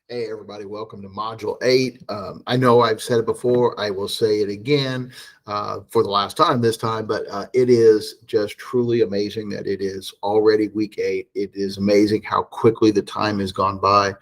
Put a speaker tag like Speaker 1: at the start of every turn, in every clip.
Speaker 1: Hey, everybody, welcome to Module 8. I know I've said it before. I will say it again for the last time this time, but it is just truly amazing that it is already week 8. It is amazing how quickly the time has gone by,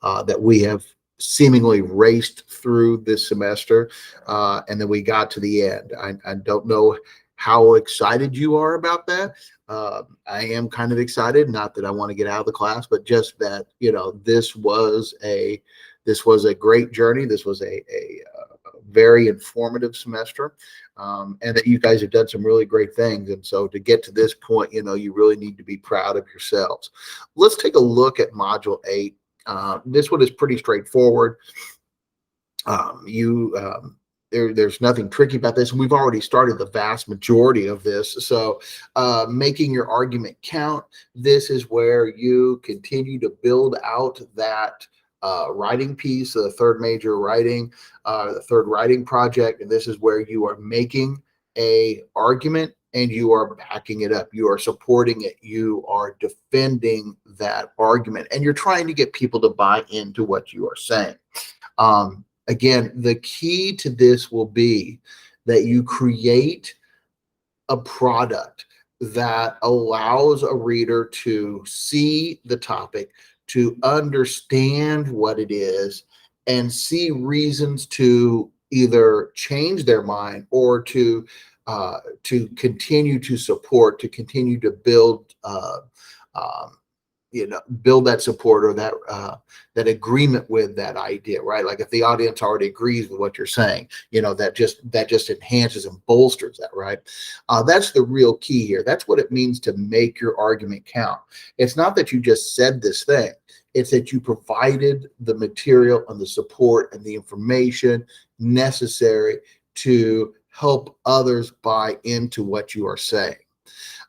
Speaker 1: that we have seemingly raced through this semester, and then we got to the end. I don't know how excited you are about that. I am kind of excited, not that I want to get out of the class, but just that, this was a great journey. This was a very informative semester, and that you guys have done some really great things. And so to get to this point, you really need to be proud of yourselves. Let's take a look at Module 8. This one is pretty straightforward. There's nothing tricky about this. We've already started the vast majority of this. So making your argument count, this is where you continue to build out that writing piece, the third major writing, the third writing project. And this is where you are making a argument and you are backing it up. You are supporting it. You are defending that argument, and you're trying to get people to buy into what you are saying. Again, the key to this will be that you create a product that allows a reader to see the topic, to understand what it is, and see reasons to either change their mind or to continue to support, to continue to build build that support or that agreement with that idea, right? Like if the audience already agrees with what you're saying, that just enhances and bolsters that, right? That's the real key here. That's what it means to make your argument count. It's not that you just said this thing. It's that you provided the material and the support and the information necessary to help others buy into what you are saying.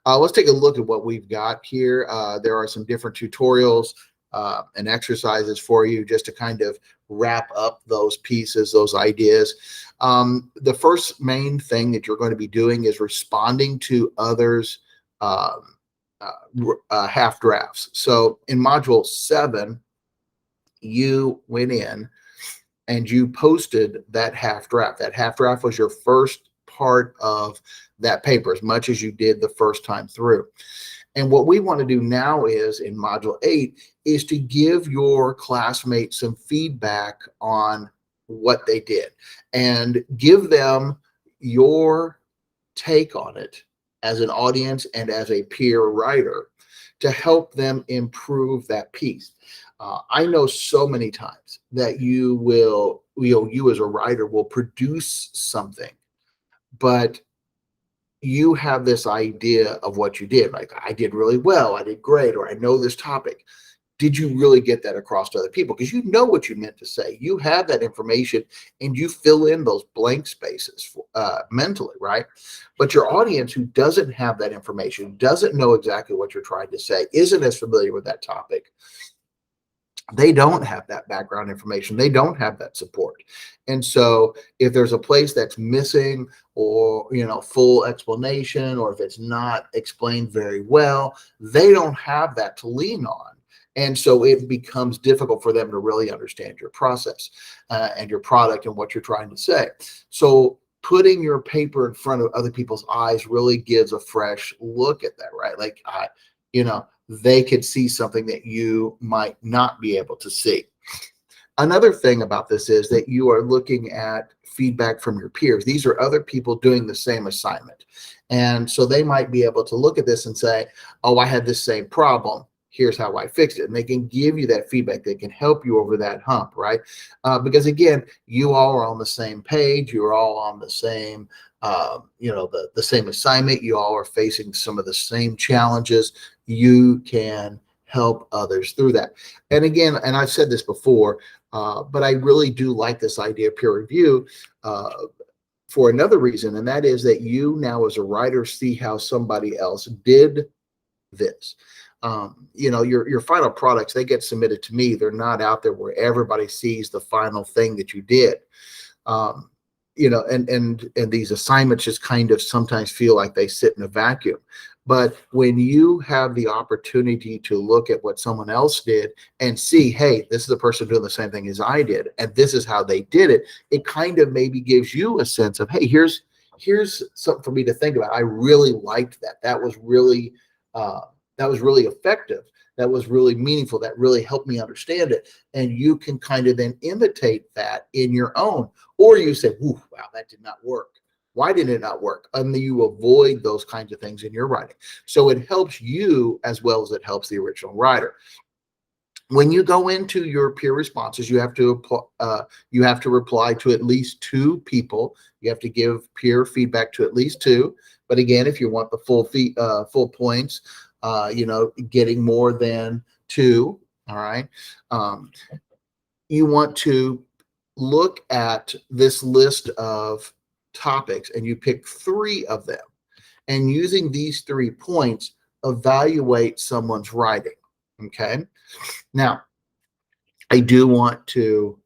Speaker 1: Let's take a look at what we've got here. There are some different tutorials and exercises for you just to kind of wrap up those pieces, those ideas. The first main thing that you're going to be doing is responding to others' half drafts. So in Module 7, you went in and you posted that half draft. That half draft was your first part of that paper, as much as you did the first time through. And what we want to do now is in Module 8 is to give your classmates some feedback on what they did and give them your take on it as an audience and as a peer writer to help them improve that piece. I know so many times that you as a writer will produce something, but you have this idea of what you did. Like, I did really well, I did great, or I know this topic. Did you really get that across to other people? Because you know what you meant to say. You have that information and you fill in those blank spaces mentally, right? But your audience who doesn't have that information, doesn't know exactly what you're trying to say, isn't as familiar with that topic, they don't have that background information. They don't have that support. And so if there's a place that's missing or, full explanation, or if it's not explained very well, they don't have that to lean on. And so it becomes difficult for them to really understand your process and your product and what you're trying to say. So putting your paper in front of other people's eyes really gives a fresh look at that, right? Like, they could see something that you might not be able to see. Another thing about this is that you are looking at feedback from your peers. These are other people doing the same assignment. And so they might be able to look at this and say, oh, I had this same problem. Here's how I fixed it. And they can give you that feedback. They can help you over that hump, right? Because again, you all are on the same page. You're all on the same, the same assignment. You all are facing some of the same challenges. You can help others through that. And again, and I've said this before, but I really do like this idea of peer review for another reason. And that is that you now as a writer see how somebody else did this. Your final products, they get submitted to me. They're not out there where everybody sees the final thing that you did. And these assignments just kind of sometimes feel like they sit in a vacuum. But when you have the opportunity to look at what someone else did and see, hey, this is a person doing the same thing as I did, and this is how they did it, it kind of maybe gives you a sense of, hey, here's something for me to think about. I really liked that. Uh, that was really effective. That was really meaningful. That really helped me understand it. And you can kind of then imitate that in your own, or you say, "Ooh, wow, that did not work. Why did it not work?" And then you avoid those kinds of things in your writing. So it helps you as well as it helps the original writer. When you go into your peer responses, you have to reply to at least two people. You have to give peer feedback to at least two. But again, if you want the full points, getting more than two. All right. Um, you want to look at this list of topics and you pick three of them. And using these 3 points, evaluate someone's writing. Okay. Now, I do want to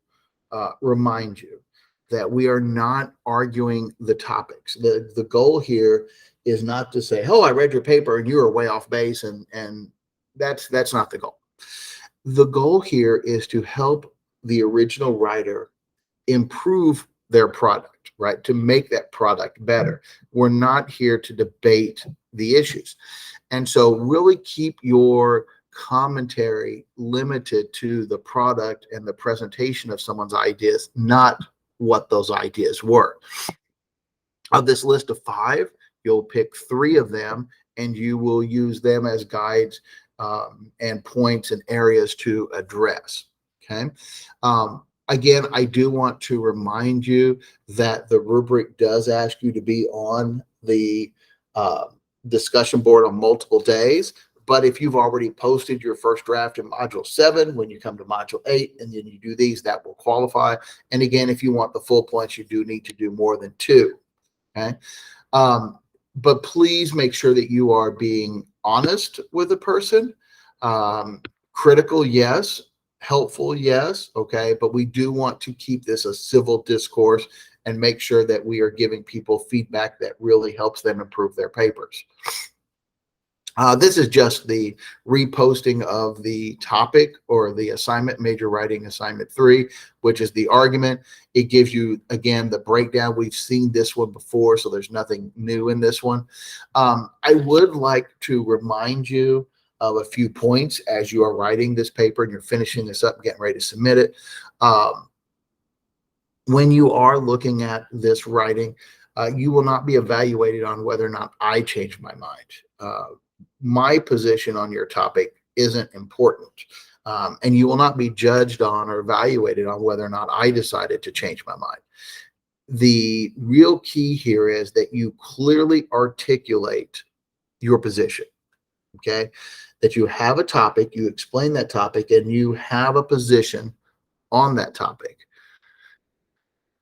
Speaker 1: remind you that we are not arguing the topics. The goal here is not to say, "Oh, I read your paper and you were way off base," and that's not the goal. The goal here is to help the original writer improve their product, right? To make that product better. We're not here to debate the issues. And so really keep your commentary limited to the product and the presentation of someone's ideas, not what those ideas were. Of this list of 5, you'll pick 3 of them and you will use them as guides and points and areas to address. Okay. Again, I do want to remind you that the rubric does ask you to be on the discussion board on multiple days. But if you've already posted your first draft in module 7, when you come to module 8 and then you do these, that will qualify. And again, if you want the full points, you do need to do more than 2. Okay. But please make sure that you are being honest with the person. Critical, yes. Helpful, yes. Okay. But we do want to keep this a civil discourse and make sure that we are giving people feedback that really helps them improve their papers. This is just the reposting of the topic or the assignment, major writing assignment 3, which is the argument. It gives you, again, the breakdown. We've seen this one before, so there's nothing new in this one. I would like to remind you of a few points as you are writing this paper and you're finishing this up and getting ready to submit it. When you are looking at this writing, you will not be evaluated on whether or not I changed my mind. My position on your topic isn't important. And you will not be judged on or evaluated on whether or not I decided to change my mind. The real key here is that you clearly articulate your position, okay? That you have a topic, you explain that topic, and you have a position on that topic.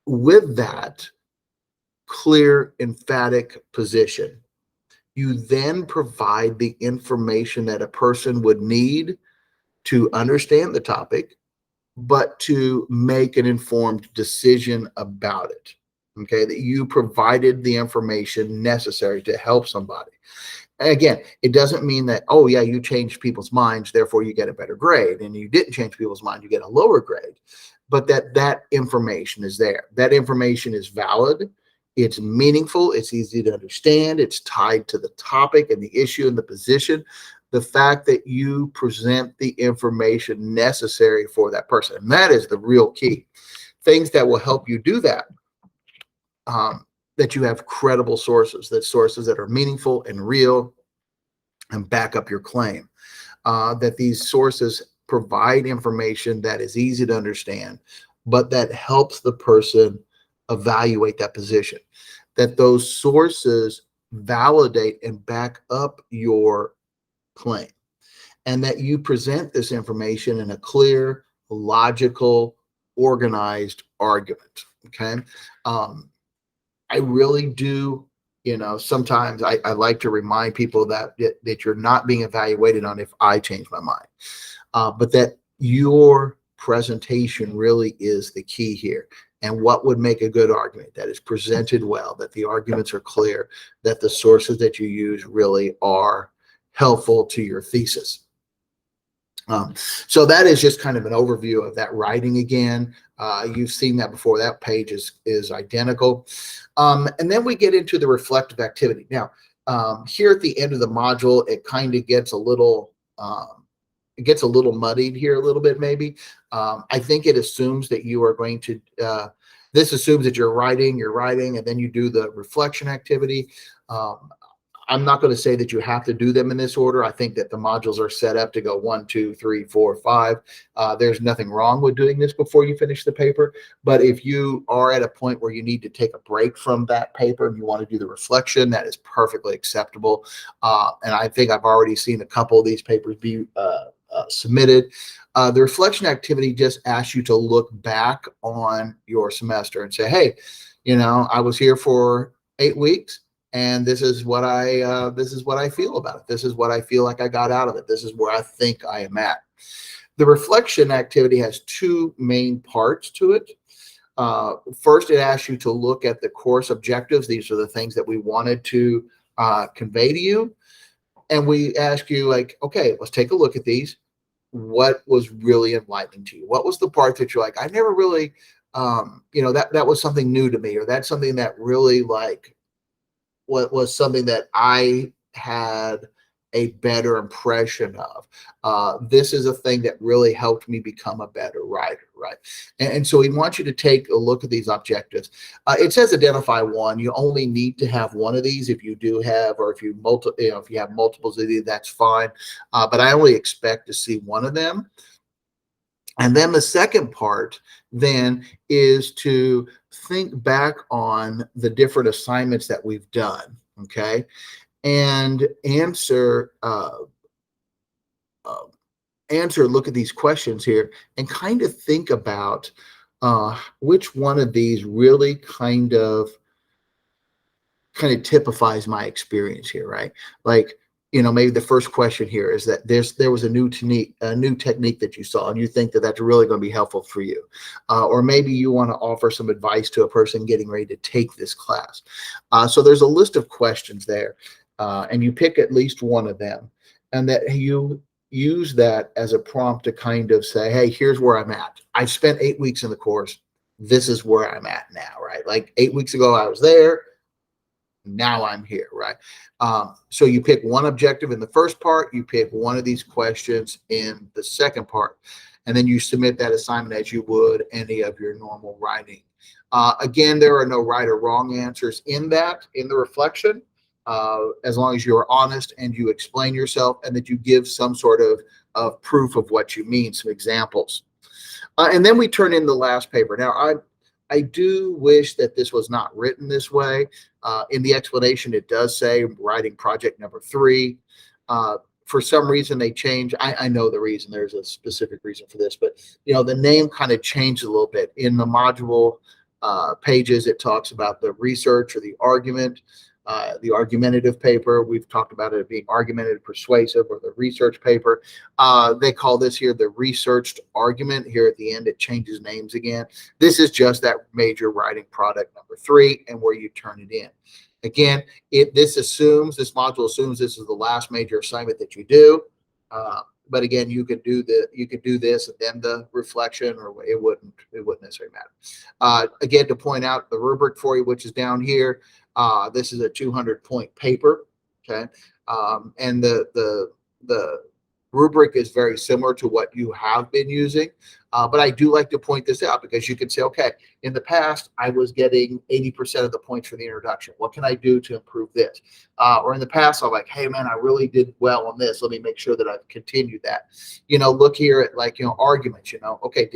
Speaker 1: With that clear, emphatic position, you then provide the information that a person would need to understand the topic, but to make an informed decision about it. Okay, that you provided the information necessary to help somebody. And again, it doesn't mean that, oh yeah, you changed people's minds, therefore you get a better grade, and you didn't change people's minds, you get a lower grade. But that information is there. That information is valid. It's meaningful. It's easy to understand. It's tied to the topic and the issue and the position. The fact that you present the information necessary for that person. And that is the real key. Things that will help you do that, that you have credible sources, that are meaningful and real and back up your claim. That these sources provide information that is easy to understand, but that helps the person evaluate that position. That those sources validate and back up your claim, and that you present this information in a clear, logical, organized argument. Okay. I really do, sometimes I like to remind people that you're not being evaluated on if I change my mind, but that your presentation really is the key here. And what would make a good argument? That is presented well, that the arguments are clear, that the sources that you use really are helpful to your thesis. So that is just kind of an overview of that writing again. You've seen that before. That page is identical. And then we get into the reflective activity. Now, here at the end of the module, it kind of gets a little muddied here a little bit, maybe. I think it assumes that you are going to, this assumes that you're writing, and then you do the reflection activity. I'm not going to say that you have to do them in this order. I think that the modules are set up to go 1, 2, 3, 4, 5. There's nothing wrong with doing this before you finish the paper. But if you are at a point where you need to take a break from that paper and you want to do the reflection, that is perfectly acceptable. And I think I've already seen a couple of these papers be submitted. The reflection activity just asks you to look back on your semester and say, hey, I was here for 8 weeks. And this is what I feel about it. This is what I feel like I got out of it. This is where I think I am at. The reflection activity has 2 main parts to it. First, it asks you to look at the course objectives. These are the things that we wanted to convey to you. And we ask you, like, okay, let's take a look at these. What was really enlightening to you? What was the part that you're like, I never really, that was something new to me, or that's something that really what was something that I had a better impression of. This is a thing that really helped me become a better writer, right? And so we want you to take a look at these objectives. It says identify one. You only need to have one of these. If you do have, or if you have multiples of these, that's fine. But I only expect to see one of them. And then the second part then is to think back on the different assignments that we've done, okay, and answer, look at these questions here and kind of think about which one of these really kind of typifies my experience here, right? Like, maybe the first question here is that there was a new technique that you saw, and you think that that's really going to be helpful for you. Or maybe you want to offer some advice to a person getting ready to take this class. So there's a list of questions there, and you pick at least one of them, and that you use that as a prompt to kind of say, hey, here's where I'm at. I spent 8 weeks in the course. This is where I'm at now, right? Like 8 weeks ago, I was there. Now I'm here, right? So you pick one objective in the first part, you pick one of these questions in the second part, and then you submit that assignment as you would any of your normal writing. Again, there are no right or wrong answers in the reflection, as long as you're honest and you explain yourself and that you give some sort of proof of what you mean, some examples. And then we turn in the last paper. Now, I do wish that this was not written this way. In the explanation, it does say writing project number 3. For some reason, they changed. I know the reason. There's a specific reason for this, but the name kind of changed a little bit. In the module pages, it talks about the research or the argument, the argumentative paper. We've talked about it being argumentative, persuasive, or the research paper. They call this here the researched argument. Here at the end, it changes names again. This is just that major writing product number 3 and where you turn it in. Again, this module assumes this is the last major assignment that you do. But again, you could do this and then the reflection, or it wouldn't necessarily matter. Again, to point out the rubric for you, which is down here. This is a 200-point paper, okay? And the rubric is very similar to what you have been using. But I do like to point this out because you can say, okay, in the past, I was getting 80% of the points for the introduction. What can I do to improve this? Or in the past, I'm like, hey, man, I really did well on this. Let me make sure that I've continued that. Look here at arguments, okay,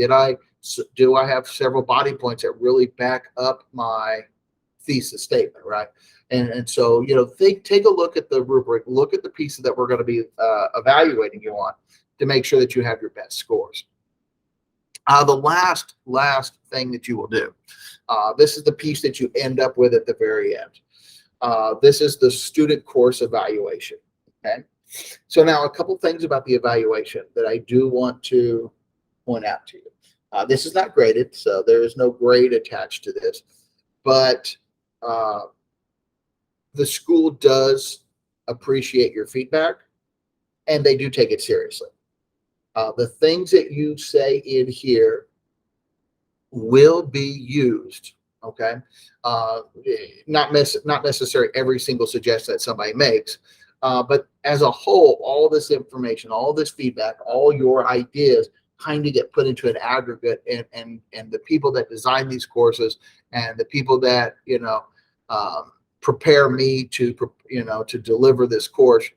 Speaker 1: do I have several body points that really back up my thesis statement, right? And so, take a look at the rubric, look at the pieces that we're going to be evaluating you on to make sure that you have your best scores. The last thing that you will do, this is the piece that you end up with at the very end. This is the student course evaluation, okay? So now a couple things about the evaluation that I do want to point out to you. This is not graded, so there is no grade attached to this, but the school does appreciate your feedback, and they do take it seriously. The things that you say in here will be used. Okay, not necessarily every single suggestion that somebody makes, but as a whole, all this information, all this feedback, all your ideas kind of get put into an aggregate, and the people that design these courses and the people that prepare me to to deliver this course,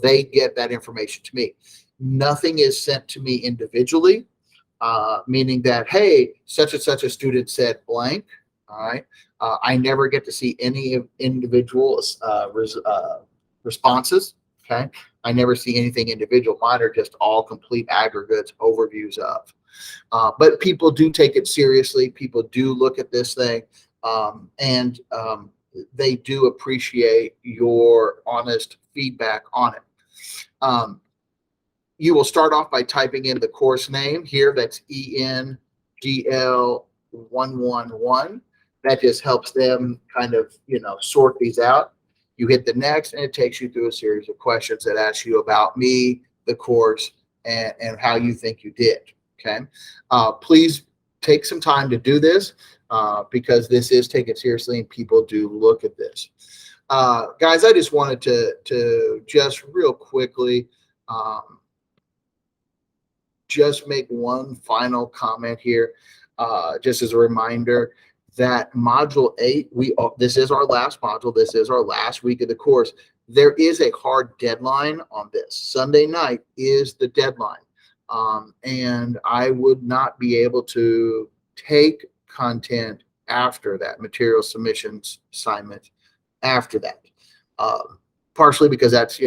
Speaker 1: they get that information to me. Nothing is sent to me individually, meaning that, hey, such and such a student said blank. All right. I never get to see any individual responses. Okay. I never see anything individual. Mine are just all complete aggregates, overviews of. But people do take it seriously. People do look at this thing, and they do appreciate your honest feedback on it. You will start off by typing in the course name here. That's ENGL111. That just helps them kind of, sort these out. You hit the next, and it takes you through a series of questions that ask you about me, the course, and how you think you did. Okay. Please take some time to do this, because this is taken seriously and people do look at this. Guys, I just wanted to just real quickly, just make one final comment here, just as a reminder that Module 8, this is our last module. This is our last week of the course. There is a hard deadline on this. Sunday night is the deadline, and I would not be able to take content after that, material submissions assignment after that, partially because that's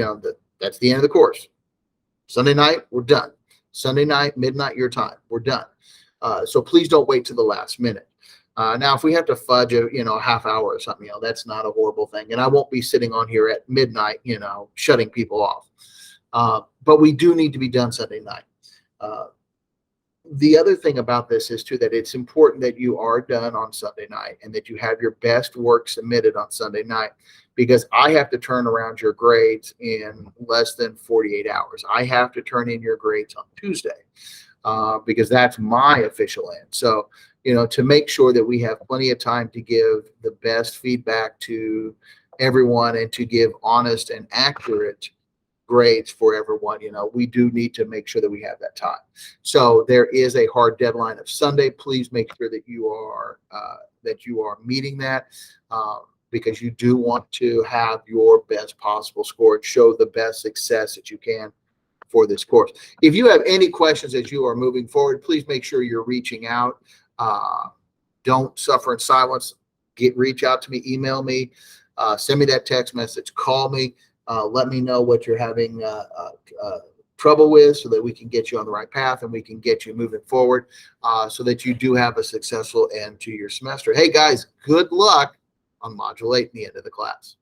Speaker 1: that's the end of the course. Sunday night, we're done. Sunday night, midnight your time, we're done. So please don't wait to the last minute. Now, if we have to fudge a half hour or something, that's not a horrible thing, and I won't be sitting on here at midnight, shutting people off. But we do need to be done Sunday night. The other thing about this is too that it's important that you are done on Sunday night and that you have your best work submitted on Sunday night, because I have to turn around your grades in less than 48 hours. I have to turn in your grades on Tuesday, because that's my official end. So, to make sure that we have plenty of time to give the best feedback to everyone and to give honest and accurate grades for everyone, we do need to make sure that we have that time. So there is a hard deadline of Sunday. Please make sure that you are meeting that, because you do want to have your best possible score and show the best success that you can for this course. If you have any questions as you are moving forward, please make sure you're reaching out. Don't suffer in silence. Reach out to me, email me, send me that text message, call me. Let me know what you're having trouble with, so that we can get you on the right path and we can get you moving forward, so that you do have a successful end to your semester. Hey guys, good luck on Module 8 in the end of the class.